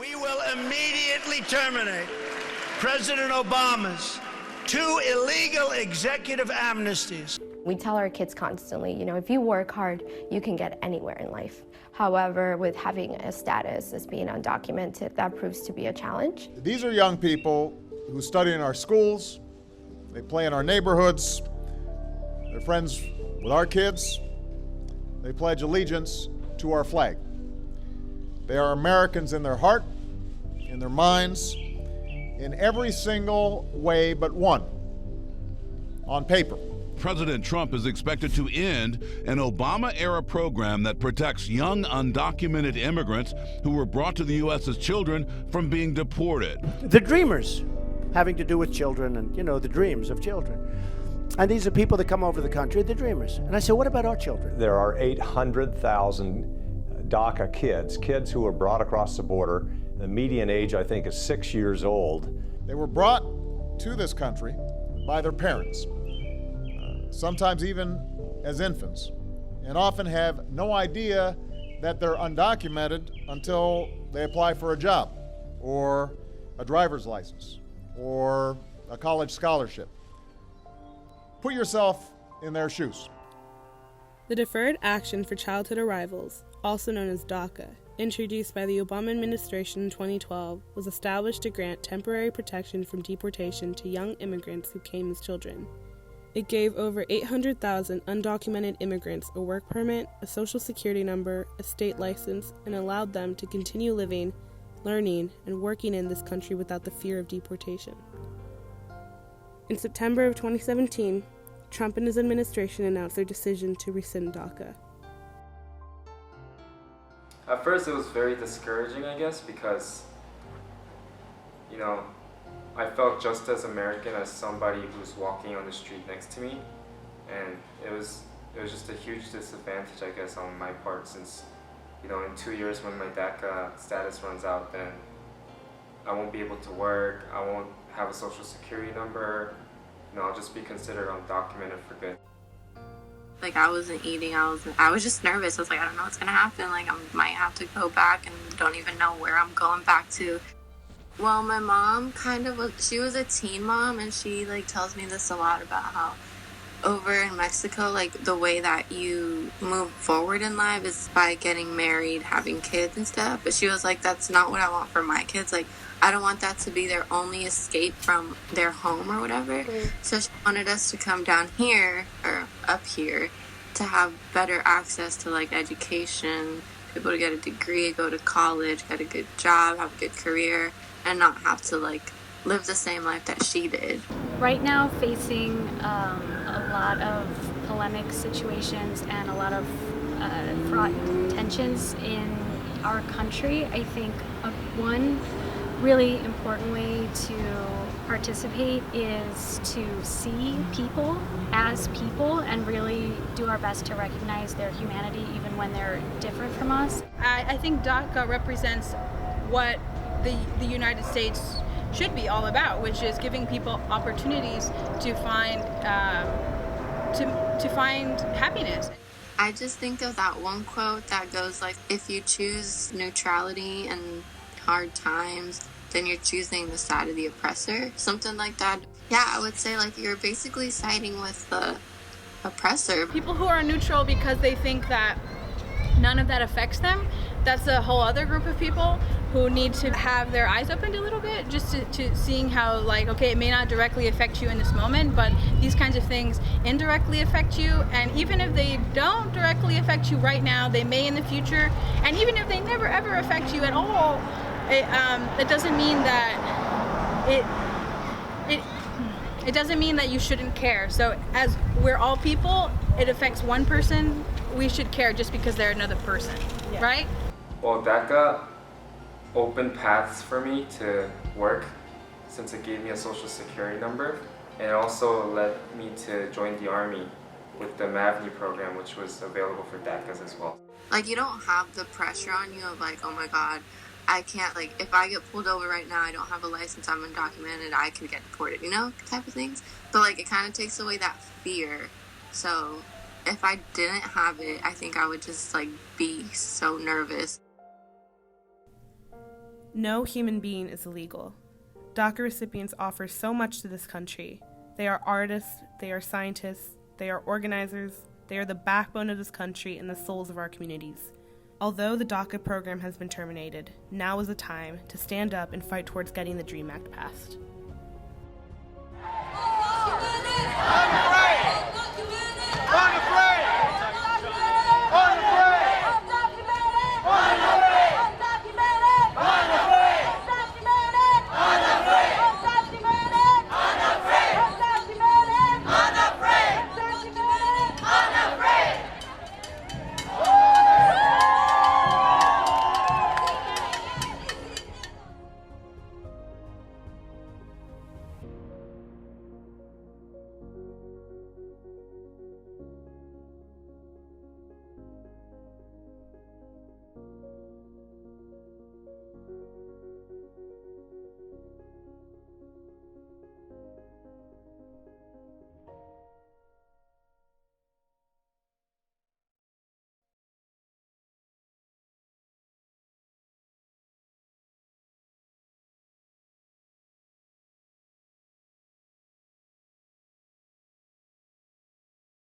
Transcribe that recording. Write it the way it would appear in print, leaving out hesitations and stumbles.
We will immediately terminate President Obama's 2 illegal executive amnesties. We tell our kids constantly, if you work hard, you can get anywhere in life. However, with having a status as being undocumented, that proves to be a challenge. These are young people who study in our schools, they play in our neighborhoods, they're friends with our kids, they pledge allegiance to our flag. They are Americans in their heart, in their minds, in every single way but one, on paper. President Trump is expected to end an Obama-era program that protects young undocumented immigrants who were brought to the U.S. as children from being deported. The dreamers, having to do with children and, the dreams of children. And these are people that come over the country, the dreamers. And I said, what about our children? There are 800,000 DACA kids who were brought across the border. The median age, I think, is 6 years old. They were brought to this country by their parents, sometimes even as infants, and often have no idea that they're undocumented until they apply for a job or a driver's license or a college scholarship. Put yourself in their shoes. The Deferred Action for Childhood Arrivals, also known as DACA, introduced by the Obama administration in 2012, was established to grant temporary protection from deportation to young immigrants who came as children. It gave over 800,000 undocumented immigrants a work permit, a social security number, a state license, and allowed them to continue living, learning, and working in this country without the fear of deportation. In September of 2017, Trump and his administration announced their decision to rescind DACA. At first it was very discouraging, I guess, because, I felt just as American as somebody who's walking on the street next to me, and it was just a huge disadvantage, I guess, on my part, since, in 2 years when my DACA status runs out, then I won't be able to work, I won't have a social security number, I'll just be considered undocumented for good. I wasn't eating, I was just nervous. I was like, I don't know what's gonna happen. I might have to go back and don't even know where I'm going back to. Well, my mom she was a teen mom, and she tells me this a lot about how over in Mexico, the way that you move forward in life is by getting married, having kids and stuff. But she was like, that's not what I want for my kids. I don't want that to be their only escape from their home or whatever. So she wanted us to come down here, or up here, to have better access to education, be able to get a degree, go to college, get a good job, have a good career, and not have to live the same life that she did. Right now, facing a lot of polemic situations and a lot of fraught tensions in our country, I think one really important way to participate is to see people as people and really do our best to recognize their humanity even when they're different from us. I think DACA represents what the United States should be all about, which is giving people opportunities to find to find happiness. I just think of that one quote that goes if you choose neutrality in hard times, then you're choosing the side of the oppressor, something like that. Yeah, I would say you're basically siding with the oppressor. People who are neutral because they think that none of that affects them, that's a whole other group of people who need to have their eyes opened a little bit, just to seeing how okay, it may not directly affect you in this moment, but these kinds of things indirectly affect you, and even if they don't directly affect you right now, they may in the future, and even if they never ever affect you at all, it doesn't mean that it doesn't mean that you shouldn't care. So as we're all people, it affects one person, we should care just because they're another person, right? Well, DACA opened paths for me to work, since it gave me a social security number, and it also led me to join the Army with the MAVNI program, which was available for DACAs as well. You don't have the pressure on you of oh my God, I can't, if I get pulled over right now, I don't have a license, I'm undocumented, I could get deported, type of things. But it kind of takes away that fear. So if I didn't have it, I think I would just be so nervous. No human being is illegal. DACA recipients offer so much to this country. They are artists, they are scientists, they are organizers, they are the backbone of this country and the souls of our communities. Although the DACA program has been terminated, now is the time to stand up and fight towards getting the DREAM Act passed.